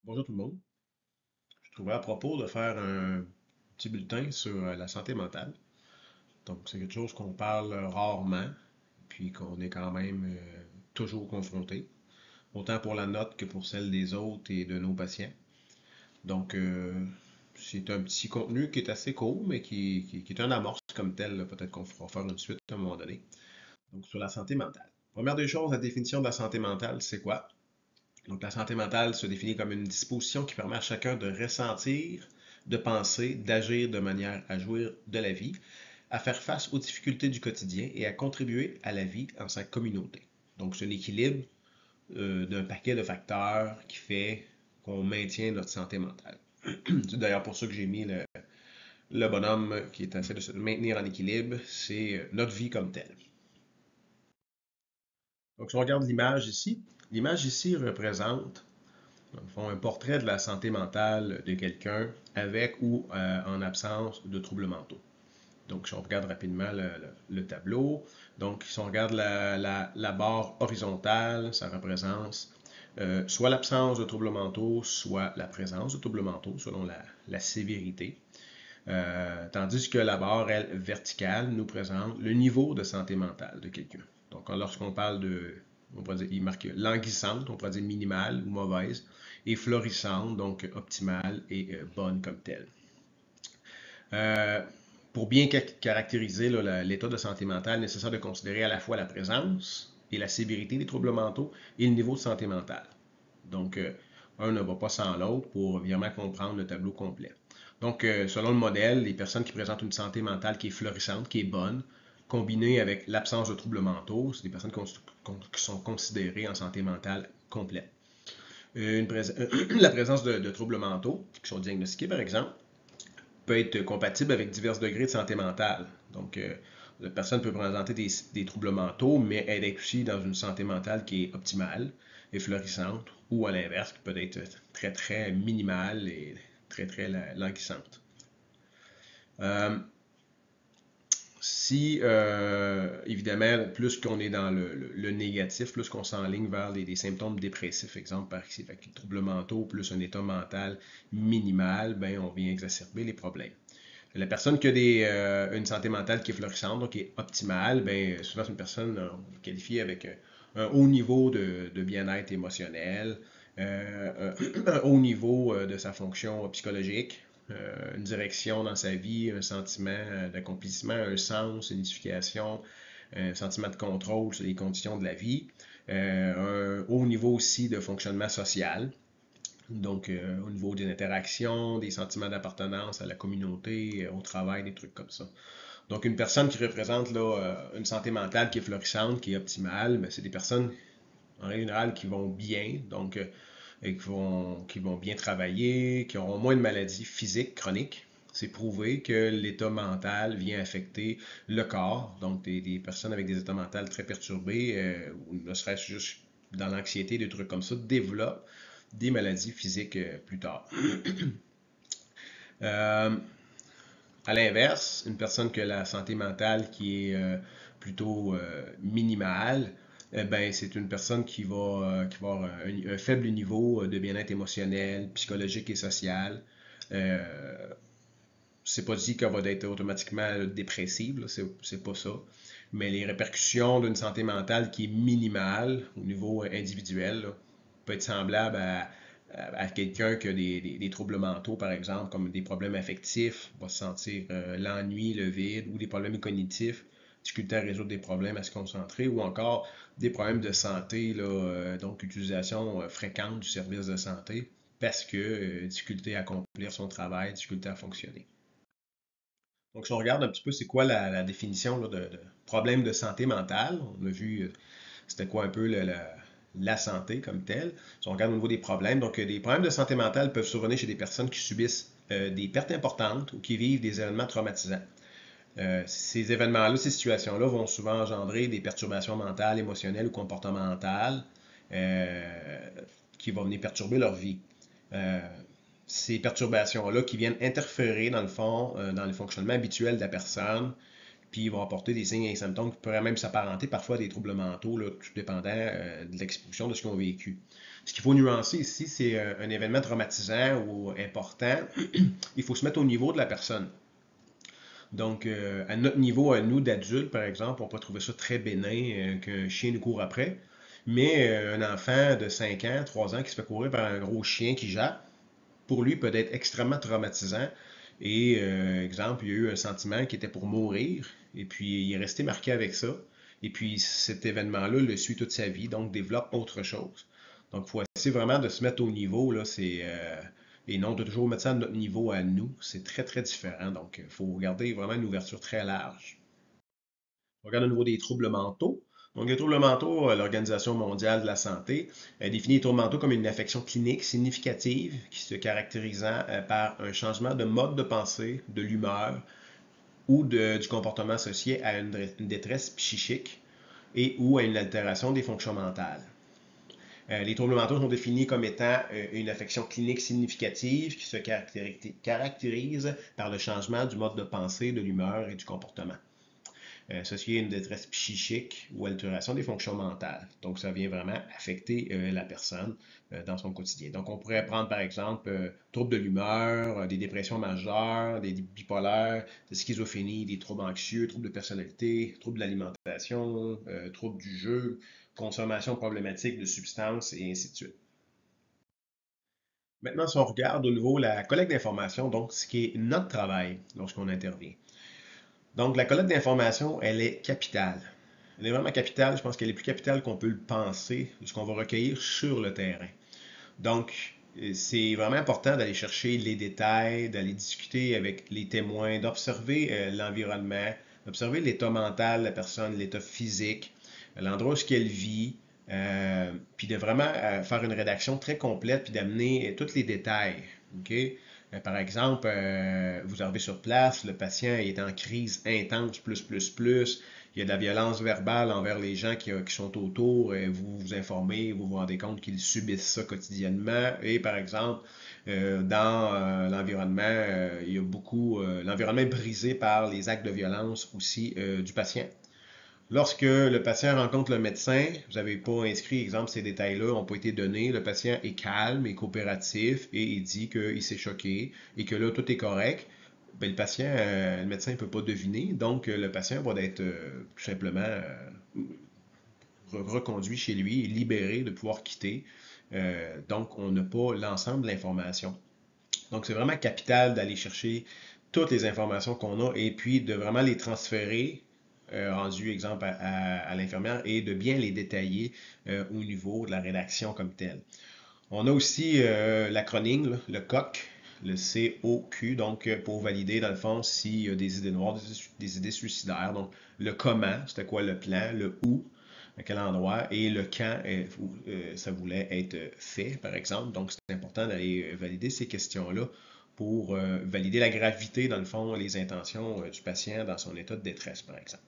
Bonjour tout le monde. Je trouvais à propos de faire un petit bulletin sur la santé mentale. Donc, c'est quelque chose qu'on parle rarement, puis qu'on est quand même toujours confronté, autant pour la note que pour celle des autres et de nos patients. Donc, c'est un petit contenu qui est assez court, mais qui est un amorce comme tel. Peut-être qu'on fera faire une suite à un moment donné. Donc, sur la santé mentale. Première des choses, la définition de la santé mentale, c'est quoi? Donc, la santé mentale se définit comme une disposition qui permet à chacun de ressentir, de penser, d'agir de manière à jouir de la vie, à faire face aux difficultés du quotidien et à contribuer à la vie en sa communauté. Donc, c'est un équilibre d'un paquet de facteurs qui fait qu'on maintient notre santé mentale. C'est d'ailleurs pour ça que j'ai mis le bonhomme qui est essaie de se maintenir en équilibre, c'est notre vie comme telle. Donc, si on regarde l'image ici représente dans le fond, un portrait de la santé mentale de quelqu'un avec ou en absence de troubles mentaux. Donc, si on regarde rapidement le tableau, donc si on regarde la barre horizontale, ça représente soit l'absence de troubles mentaux, soit la présence de troubles mentaux, selon la sévérité. Tandis que la barre, elle, verticale, nous présente le niveau de santé mentale de quelqu'un. Donc, lorsqu'on parle de, on pourrait dire, il marque languissante, on pourrait dire minimale ou mauvaise, et florissante, donc optimale et bonne comme telle. Euh, pour bien caractériser l'état de santé mentale, il est nécessaire de considérer à la fois la présence et la sévérité des troubles mentaux et le niveau de santé mentale. Donc, un ne va pas sans l'autre pour vraiment comprendre le tableau complet. Donc, selon le modèle, les personnes qui présentent une santé mentale qui est florissante, qui est bonne, combinée avec l'absence de troubles mentaux, c'est des personnes qui sont considérées en santé mentale complète. La présence de troubles mentaux, qui sont diagnostiqués par exemple, peut être compatible avec divers degrés de santé mentale. Donc, la personne peut présenter des troubles mentaux, mais elle est aussi dans une santé mentale qui est optimale et florissante, ou à l'inverse, qui peut être très, très minimale et très, très languissante. Euh, Si, évidemment, plus qu'on est dans le négatif, plus qu'on s'enligne vers des symptômes dépressifs, exemple par ici, fait que les troubles mentaux plus un état mental minimal, ben, on vient exacerber les problèmes. La personne qui a une santé mentale qui est florissante, donc qui est optimale, ben, souvent c'est une personne qualifiée avec un haut niveau de bien-être émotionnel, un haut niveau de sa fonction psychologique, une direction dans sa vie, un sentiment d'accomplissement, un sens, une édification, un sentiment de contrôle sur les conditions de la vie, un haut niveau aussi de fonctionnement social. Donc, au niveau des interactions, des sentiments d'appartenance à la communauté, au travail, des trucs comme ça. Donc, une personne qui représente là, une santé mentale qui est florissante, qui est optimale, ben, c'est des personnes en règle générale qui vont bien, donc qui vont bien travailler, qui auront moins de maladies physiques chroniques. C'est prouvé que l'état mental vient affecter le corps. Donc, des personnes avec des états mentaux très perturbés, ou ne serait-ce juste dans l'anxiété, des trucs comme ça, développent des maladies physiques plus tard. Euh, à l'inverse, une personne qui a la santé mentale qui est plutôt minimale, ben, c'est une personne qui va avoir un faible niveau de bien-être émotionnel, psychologique et social. Euh, c'est pas dit qu'elle va être automatiquement dépressive, c'est pas ça. Mais les répercussions d'une santé mentale qui est minimale au niveau individuel là, peut être semblable à quelqu'un qui a des troubles mentaux, par exemple, comme des problèmes affectifs, va se sentir l'ennui, le vide, ou des problèmes cognitifs, difficulté à résoudre des problèmes, à se concentrer, ou encore des problèmes de santé, là, donc utilisation fréquente du service de santé, parce que difficulté à accomplir son travail, difficulté à fonctionner. Donc, si on regarde un petit peu, c'est quoi la définition là, de problème de santé mentale, on a vu c'était quoi un peu la santé comme telle. Si on regarde au niveau des problèmes, donc des problèmes de santé mentale peuvent survenir chez des personnes qui subissent des pertes importantes ou qui vivent des événements traumatisants. Ces événements-là, ces situations-là vont souvent engendrer des perturbations mentales, émotionnelles ou comportementales euh, qui vont venir perturber leur vie. Euh, Ces perturbations-là qui viennent interférer, dans le fond, dans le fonctionnement habituel de la personne, puis ils vont apporter des signes et symptômes qui pourraient même s'apparenter parfois à des troubles mentaux, là, tout dépendant de l'exposition de ce qu'ils ont vécu. Ce qu'il faut nuancer ici, c'est un événement traumatisant ou important. Il faut se mettre au niveau de la personne. Donc, à notre niveau, à nous d'adultes, par exemple, on peut trouver ça très bénin qu'un chien nous court après. Mais un enfant de 5 ans, 3 ans qui se fait courir par un gros chien qui jappe, pour lui peut être extrêmement traumatisant. Et, exemple, il y a eu un sentiment qui était pour mourir, et puis il est resté marqué avec ça. Et puis cet événement-là le suit toute sa vie, donc développe autre chose. Donc, il faut essayer vraiment de se mettre au niveau, là, et non de toujours mettre ça à notre niveau à nous. C'est très, très différent. Donc, il faut garder vraiment une ouverture très large. On regarde au niveau des troubles mentaux. Donc, les troubles mentaux, l'Organisation mondiale de la santé définit les troubles mentaux comme une affection clinique significative qui se caractérisant par un changement de mode de pensée, de l'humeur ou du comportement associé à une détresse psychique et ou à une altération des fonctions mentales. Les troubles mentaux sont définis comme étant une affection clinique significative qui se caractérise par le changement du mode de pensée, de l'humeur et du comportement associé à une détresse psychique ou altération des fonctions mentales. Donc, ça vient vraiment affecter la personne dans son quotidien. Donc, on pourrait prendre par exemple troubles de l'humeur, des dépressions majeures, des bipolaires, des schizophrénie, des troubles anxieux, troubles de personnalité, troubles de l'alimentation, troubles du jeu, consommation problématique de substances et ainsi de suite. Maintenant, si on regarde au niveau de la collecte d'informations, donc ce qui est notre travail lorsqu'on intervient. Donc, la collecte d'informations, elle est capitale. Elle est vraiment capitale. Je pense qu'elle est plus capitale qu'on peut le penser de ce qu'on va recueillir sur le terrain. Donc, c'est vraiment important d'aller chercher les détails, d'aller discuter avec les témoins, d'observer l'environnement, d'observer l'état mental de la personne, l'état physique, l'endroit où elle vit, puis de vraiment faire une rédaction très complète, puis d'amener tous les détails. OK? Par exemple, vous arrivez sur place, le patient est en crise intense, plus. Il y a de la violence verbale envers les gens qui sont autour. Vous vous informez, vous vous rendez compte qu'ils subissent ça quotidiennement. Et par exemple, dans l'environnement, il y a beaucoup. L'environnement est brisé par les actes de violence aussi du patient. Lorsque le patient rencontre le médecin, vous n'avez pas inscrit, exemple, ces détails-là n'ont pas été donnés, le patient est calme et coopératif et il dit qu'il s'est choqué et que là, tout est correct. Ben, le médecin ne peut pas deviner, donc le patient va être tout simplement reconduit chez lui et libéré de pouvoir quitter. Donc, on n'a pas l'ensemble de l'information. Donc, c'est vraiment capital d'aller chercher toutes les informations qu'on a et puis de vraiment les transférer rendu exemple à l'infirmière et de bien les détailler au niveau de la rédaction comme telle. On a aussi l'acronyme, là, le COQ, le COQ, donc pour valider dans le fond s'il y a des idées noires, des idées suicidaires. Donc le comment, c'était quoi le plan, le où, à quel endroit, et le quand ça voulait être fait, par exemple. Donc c'est important d'aller valider ces questions-là pour valider la gravité, dans le fond, les intentions du patient dans son état de détresse, par exemple.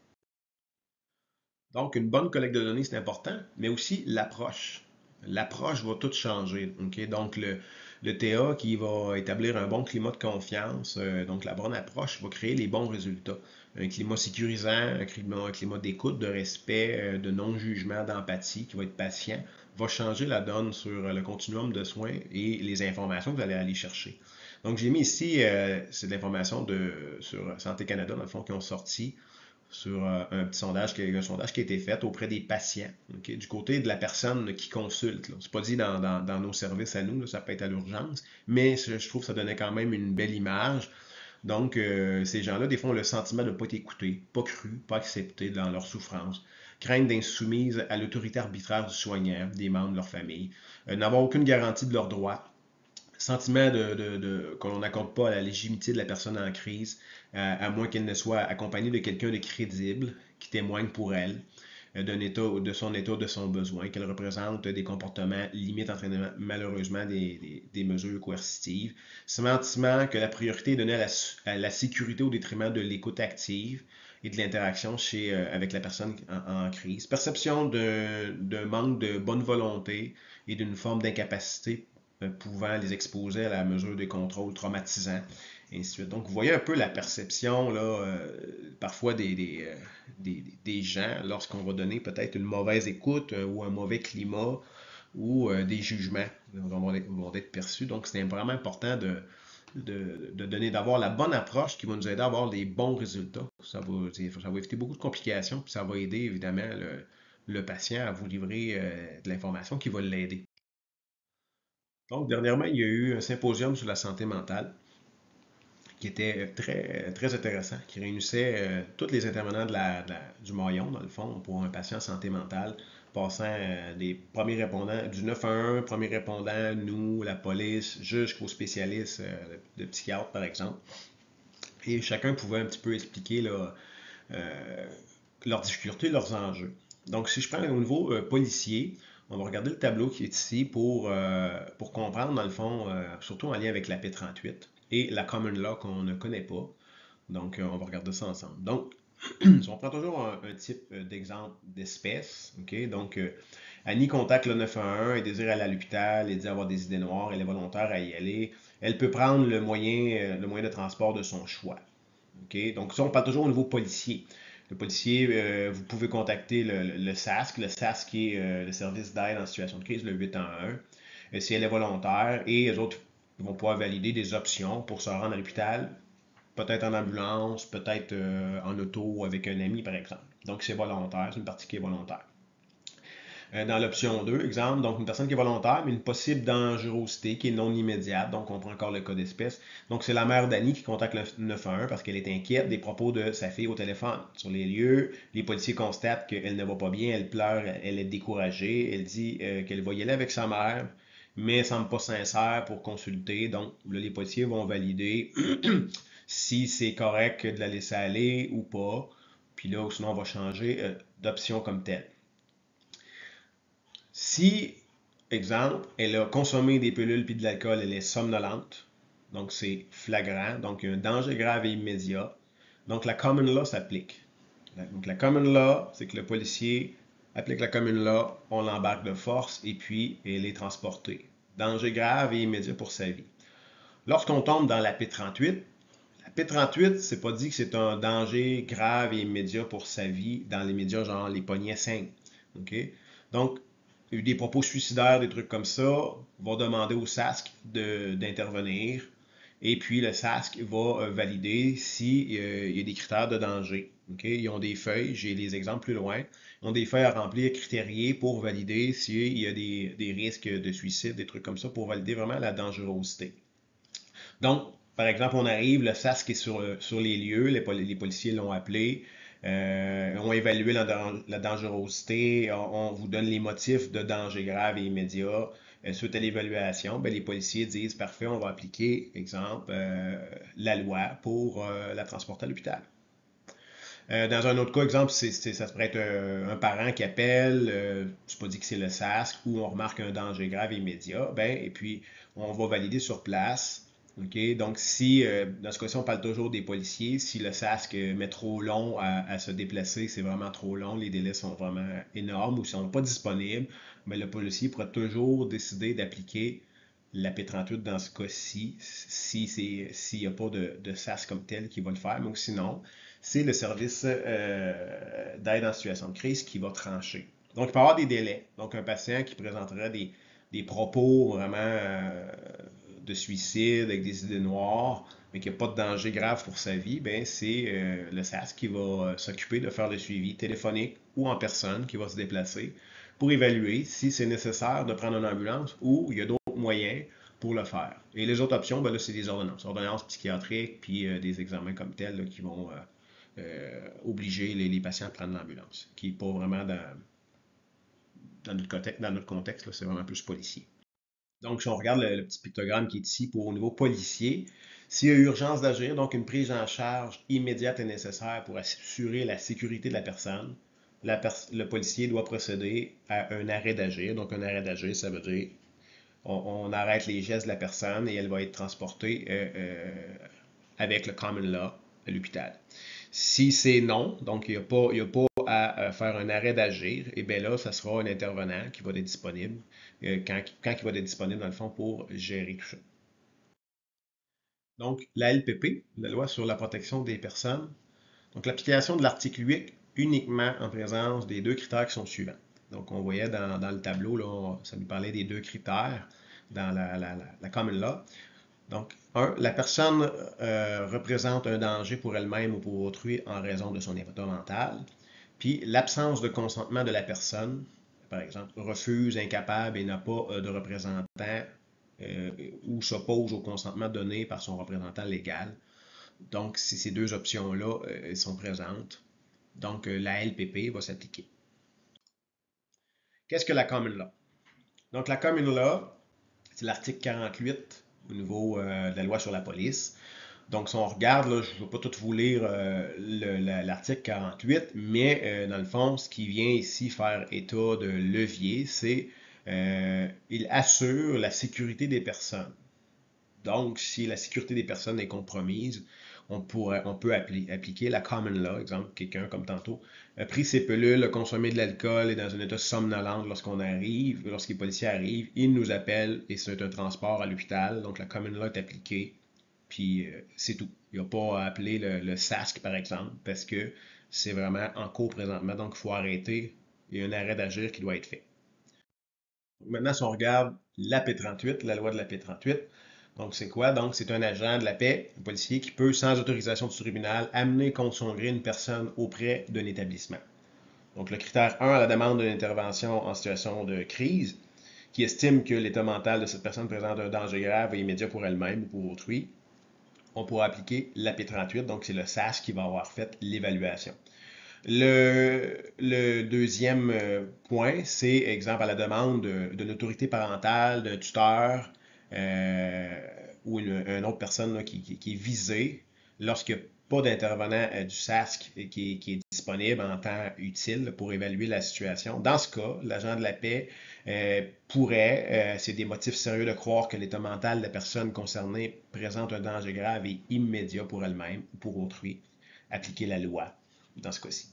Donc, une bonne collecte de données, c'est important, mais aussi l'approche. L'approche va tout changer. Okay? Donc, le TA qui va établir un bon climat de confiance, donc la bonne approche va créer les bons résultats. Un climat sécurisant, un climat d'écoute, de respect, de non-jugement, d'empathie, qui va être patient, va changer la donne sur le continuum de soins et les informations que vous allez aller chercher. Donc, j'ai mis ici, c'est de l'information sur Santé Canada, dans le fond, qui ont sorti sur un petit sondage, un sondage qui a été fait auprès des patients, okay, du côté de la personne qui consulte. C'est pas dit dans nos services à nous, là, ça peut être à l'urgence, mais je trouve que ça donnait quand même une belle image. Donc, ces gens-là, des fois, ont le sentiment de ne pas être écoutés, pas crus, pas acceptés dans leur souffrance, crainte d'être soumise à l'autorité arbitraire du soignant, des membres de leur famille, n'avoir aucune garantie de leurs droits, sentiment qu'on n'accorde pas à la légitimité de la personne en crise, à moins qu'elle ne soit accompagnée de quelqu'un de crédible qui témoigne pour elle de son état, de son besoin, qu'elle représente des comportements limites entraînant malheureusement des mesures coercitives. Sentiment que la priorité est donnée à la sécurité au détriment de l'écoute active et de l'interaction avec la personne en crise. Perception d'un manque de bonne volonté et d'une forme d'incapacité pouvant les exposer à la mesure des contrôles traumatisants, et ainsi de suite. Donc, vous voyez un peu la perception, là, parfois des gens, lorsqu'on va donner peut-être une mauvaise écoute ou un mauvais climat ou des jugements vont être perçus. Donc, c'est vraiment important de donner, d'avoir la bonne approche qui va nous aider à avoir les bons résultats. Ça va éviter beaucoup de complications, puis ça va aider évidemment le patient à vous livrer de l'information qui va l'aider. Donc, dernièrement, il y a eu un symposium sur la santé mentale qui était très intéressant, qui réunissait tous les intervenants du maillon, dans le fond, pour un patient santé mentale, passant des premiers répondants, du 911, premiers répondants, nous, la police, jusqu'aux spécialistes de psychiatre, par exemple. Et chacun pouvait un petit peu expliquer là, leurs difficultés, leurs enjeux. Donc, si je prends au niveau policier, on va regarder le tableau qui est ici pour comprendre, dans le fond, surtout en lien avec la P38 et la common law qu'on ne connaît pas. Donc, on va regarder ça ensemble. Donc, si on prend toujours un type d'exemple d'espèce, OK? Donc, Annie contacte le 911 et désire aller à l'hôpital et dit avoir des idées noires, elle est volontaire à y aller. Elle peut prendre le moyen de transport de son choix. OK? Donc, ça, on parle toujours au niveau policier. Le policier, vous pouvez contacter le SASC. Le SASC qui est le service d'aide en situation de crise, le 811, si elle est volontaire. Et les autres vont pouvoir valider des options pour se rendre à l'hôpital, peut-être en ambulance, peut-être en auto ou avec un ami, par exemple. Donc, c'est volontaire, c'est une partie qui est volontaire. Dans l'option 2, exemple, donc une personne qui est volontaire, mais une possible dangerosité qui est non immédiate, donc on prend encore le cas d'espèce. Donc c'est la mère d'Annie qui contacte le 911 parce qu'elle est inquiète des propos de sa fille au téléphone. Sur les lieux, les policiers constatent qu'elle ne va pas bien, elle pleure, elle est découragée, elle dit qu'elle va y aller avec sa mère, mais elle semble pas sincère pour consulter. Donc là, les policiers vont valider si c'est correct de la laisser aller ou pas. Puis là, sinon, on va changer d'option comme telle. Si, exemple, elle a consommé des pilules puis de l'alcool, elle est somnolente, donc c'est flagrant, donc il y a un danger grave et immédiat, donc la common law s'applique. Donc la common law, c'est que le policier applique la common law, on l'embarque de force et puis elle est transportée. Danger grave et immédiat pour sa vie. Lorsqu'on tombe dans la P38, la P38, c'est pas dit que c'est un danger grave et immédiat pour sa vie dans les médias, genre les poignets sains. OK? Donc, il y a eu des propos suicidaires, des trucs comme ça, vont demander au SASC d'intervenir. Et puis le SASC va valider s'il y a des critères de danger. Okay? Ils ont des feuilles, j'ai les exemples plus loin. Ils ont des feuilles à remplir, critériées pour valider s'il y a des risques de suicide, des trucs comme ça, pour valider vraiment la dangerosité. Donc, par exemple, on arrive, le SASC est sur les lieux, les policiers l'ont appelé, ont évalué la dangerosité, on vous donne les motifs de danger grave et immédiat. Suite à l'évaluation, ben, les policiers disent parfait, on va appliquer, exemple, la loi pour la transporter à l'hôpital. Dans un autre cas, exemple, ça pourrait être un parent qui appelle, c'est pas dit que c'est le SASC, où on remarque un danger grave et immédiat, ben, et puis on va valider sur place. OK? Donc, si, dans ce cas-ci, on parle toujours des policiers, si le SASC met trop long à se déplacer, c'est vraiment trop long, les délais sont vraiment énormes ou ne sont pas disponibles, mais le policier pourra toujours décider d'appliquer la P38 dans ce cas-ci, s'il n'y a pas de SASC comme tel qui va le faire, mais sinon, c'est le service d'aide en situation de crise qui va trancher. Donc, il peut y avoir des délais. Donc, un patient qui présenterait des propos vraiment de suicide avec des idées noires, mais qui n'a pas de danger grave pour sa vie, ben c'est le SASC qui va s'occuper de faire le suivi téléphonique ou en personne, qui va se déplacer pour évaluer si c'est nécessaire de prendre une ambulance ou il y a d'autres moyens pour le faire. Et les autres options, ben là, c'est des ordonnances. Ordonnances psychiatriques, puis des examens comme tels là, qui vont obliger les patients à prendre l'ambulance, qui n'est pas vraiment dans notre contexte, c'est vraiment plus policier. Donc, si on regarde le petit pictogramme qui est ici pour au niveau policier, s'il y a urgence d'agir, donc une prise en charge immédiate est nécessaire pour assurer la sécurité de la personne, le policier doit procéder à un arrêt d'agir. Donc, un arrêt d'agir, ça veut dire on arrête les gestes de la personne et elle va être transportée avec le common law à l'hôpital. Si c'est non, donc il y a pas à faire un arrêt d'agir, et bien là, ça sera un intervenant qui va être disponible, quand il va être disponible dans le fond pour gérer tout ça. Donc, la LPP, la loi sur la protection des personnes, donc l'application de l'article 8 uniquement en présence des deux critères qui sont suivants. Donc, on voyait dans le tableau, là, ça nous parlait des deux critères dans la common law. Donc, la personne représente un danger pour elle-même ou pour autrui en raison de son état mental. Puis, l'absence de consentement de la personne, par exemple, refuse, incapable et n'a pas de représentant euh, ou s'oppose au consentement donné par son représentant légal. Donc, si ces deux options-là sont présentes, donc la LPP va s'appliquer. Qu'est-ce que la common law? Donc, la common law, c'est l'article 48 au niveau de la loi sur la police. Donc, si on regarde, là, je ne vais pas tout vous lire l'article 48, mais dans le fond, ce qui vient ici faire état de levier, c'est il assure la sécurité des personnes. Donc, si la sécurité des personnes est compromise, on peut appliquer la common law. Exemple, quelqu'un, comme tantôt, a pris ses pilules, a consommé de l'alcool, est dans un état somnolent lorsque les policiers arrivent, ils nous appellent et c'est un transport à l'hôpital. Donc, la common law est appliquée, puis c'est tout. Il n'y a pas à appeler le SASC, par exemple, parce que c'est vraiment en cours présentement, donc il faut arrêter. Il y a un arrêt d'agir qui doit être fait. Maintenant, si on regarde la P38, la loi de la P38, donc c'est quoi? Donc c'est un agent de la paix, un policier qui peut, sans autorisation du tribunal, amener contre son gré une personne auprès d'un établissement. Donc le critère 1 à la demande d'une intervention en situation de crise, qui estime que l'état mental de cette personne présente un danger grave et immédiat pour elle-même ou pour autrui, on pourra appliquer la P38, donc c'est le SASC qui va avoir fait l'évaluation. Le deuxième point, c'est, exemple, à la demande de l'autorité parentale, d'un tuteur ou une autre personne là, qui est visée lorsqu'il n'y a pas d'intervenant du SASC qui est disponible en temps utile pour évaluer la situation. Dans ce cas, l'agent de la paix pourrait, c'est des motifs sérieux de croire que l'état mental de la personne concernée présente un danger grave et immédiat pour elle-même ou pour autrui, appliquer la loi dans ce cas-ci.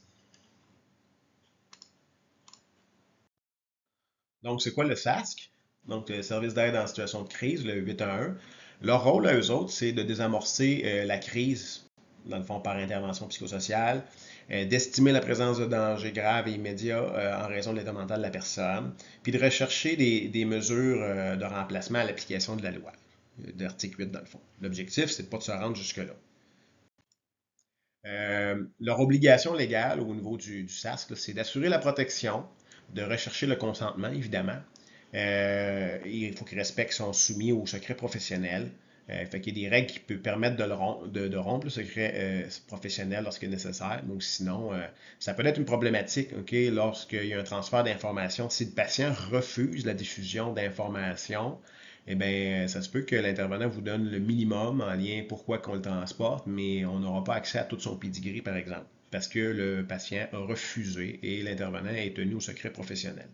Donc, c'est quoi le SASC? Donc, le service d'aide en situation de crise, le 811. Leur rôle à eux autres, c'est de désamorcer la crise, dans le fond, par intervention psychosociale, d'estimer la présence de dangers graves et immédiats en raison de l'état mental de la personne, puis de rechercher des mesures de remplacement à l'application de la loi, d'article 8 dans le fond. L'objectif, c'est de pas de se rendre jusque-là. Leur obligation légale au niveau du SASC, c'est d'assurer la protection, de rechercher le consentement, évidemment. Il faut qu'ils respectent, sont soumis au secret professionnel. Fait qu'il y a des règles qui peuvent permettre de rompre le secret professionnel lorsque nécessaire. Donc, sinon, ça peut être une problématique lorsqu'il y a un transfert d'informations. Si le patient refuse la diffusion d'informations, eh bien, ça se peut que l'intervenant vous donne le minimum en lien pourquoi qu'on le transporte, mais on n'aura pas accès à tout son pedigree, par exemple, parce que le patient a refusé et l'intervenant est tenu au secret professionnel.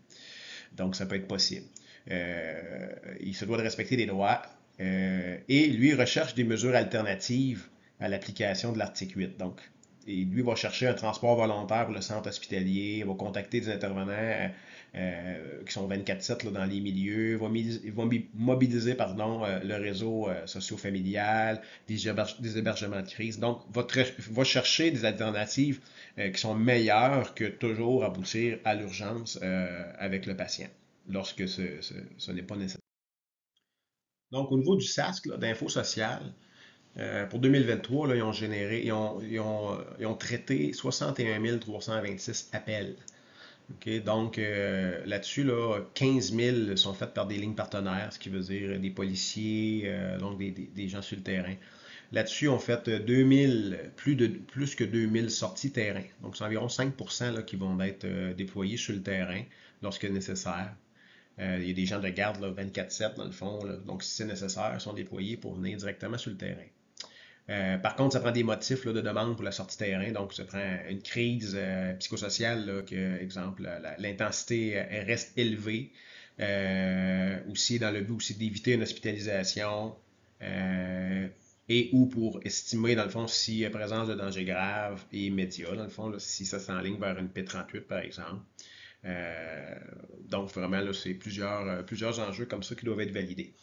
Donc, ça peut être possible. Il se doit de respecter les droits et lui recherche des mesures alternatives à l'application de l'article 8. Donc, et lui va chercher un transport volontaire pour le centre hospitalier, va contacter des intervenants qui sont 24/7 là, dans les milieux, va mobiliser le réseau socio-familial, des hébergements de crise. Donc, va chercher des alternatives qui sont meilleures que toujours aboutir à l'urgence avec le patient, lorsque ce n'est pas nécessaire. Donc, au niveau du SASC, d'Info Social, pour 2023, là, ils ont traité 61 326 appels. Okay? Donc, là-dessus, là, 15 000 sont faits par des lignes partenaires, ce qui veut dire des policiers, donc des gens sur le terrain. Là-dessus, on fait plus que 2000 sorties terrain. Donc, c'est environ 5% là, qui vont être déployés sur le terrain lorsque nécessaire. Il y a des gens de garde 24/7 dans le fond. Là. Donc, si c'est nécessaire, ils sont déployés pour venir directement sur le terrain. Par contre, ça prend des motifs là, de demande pour la sortie terrain. Donc, ça prend une crise psychosociale, là, que, exemple, l'intensité reste élevée. Aussi, dans le but aussi d'éviter une hospitalisation. et ou pour estimer, dans le fond, s'il y a présence de danger grave et immédiat, dans le fond, là, si ça s'enligne vers une P38, par exemple. Euh, donc, vraiment, là, c'est plusieurs enjeux comme ça qui doivent être validés.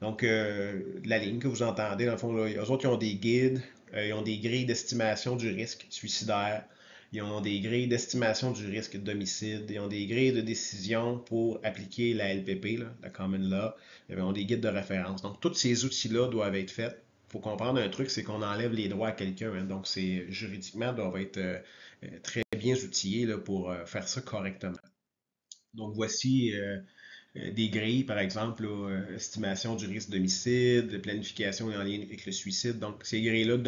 Donc, la ligne que vous entendez, dans le fond, là, eux autres, ils ont des guides, ils ont des grilles d'estimation du risque suicidaire, ils ont des grilles d'estimation du risque d'homicide, ils ont des grilles de décision pour appliquer la LPP, là, la Common Law, ils ont des guides de référence. Donc, tous ces outils-là doivent être faits. Il faut comprendre un truc, c'est qu'on enlève les droits à quelqu'un. Hein, donc, c'est juridiquement, doivent être très bien outillés là, pour faire ça correctement. Donc, voici des grilles, par exemple, là, estimation du risque d'homicide, planification en lien avec le suicide. Donc, ces grilles-là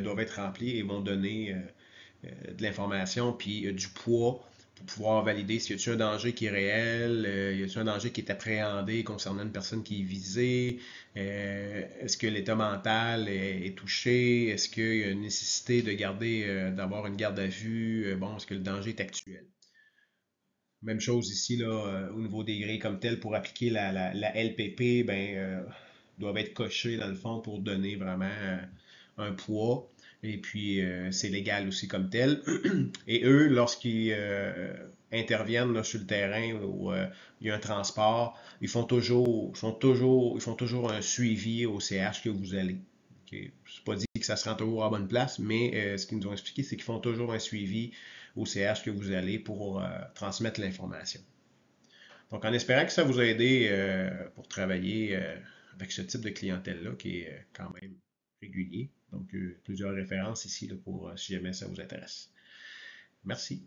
doivent être remplies et vont donner de l'information puis du poids pour pouvoir valider s'il y a un danger qui est réel, y a un danger qui est appréhendé concernant une personne qui est visée, est-ce que l'état mental est touché, est-ce qu'il y a une nécessité de garder, d'avoir une garde à vue, bon, est-ce que le danger est actuel. Même chose ici, là, au niveau des grilles comme tel, pour appliquer la LPP, ben, doivent être cochés dans le fond pour donner vraiment un poids. Et puis, c'est légal aussi comme tel. Et eux, lorsqu'ils interviennent là, sur le terrain où il y a un transport, ils font toujours un suivi au CH que vous allez. Okay. Je pas dit que ça se rend toujours à la bonne place, mais ce qu'ils nous ont expliqué, c'est qu'ils font toujours un suivi au CH que vous allez pour transmettre l'information. Donc, en espérant que ça vous a aidé pour travailler avec ce type de clientèle-là qui est quand même régulier. Donc, plusieurs références ici là, pour si jamais ça vous intéresse. Merci.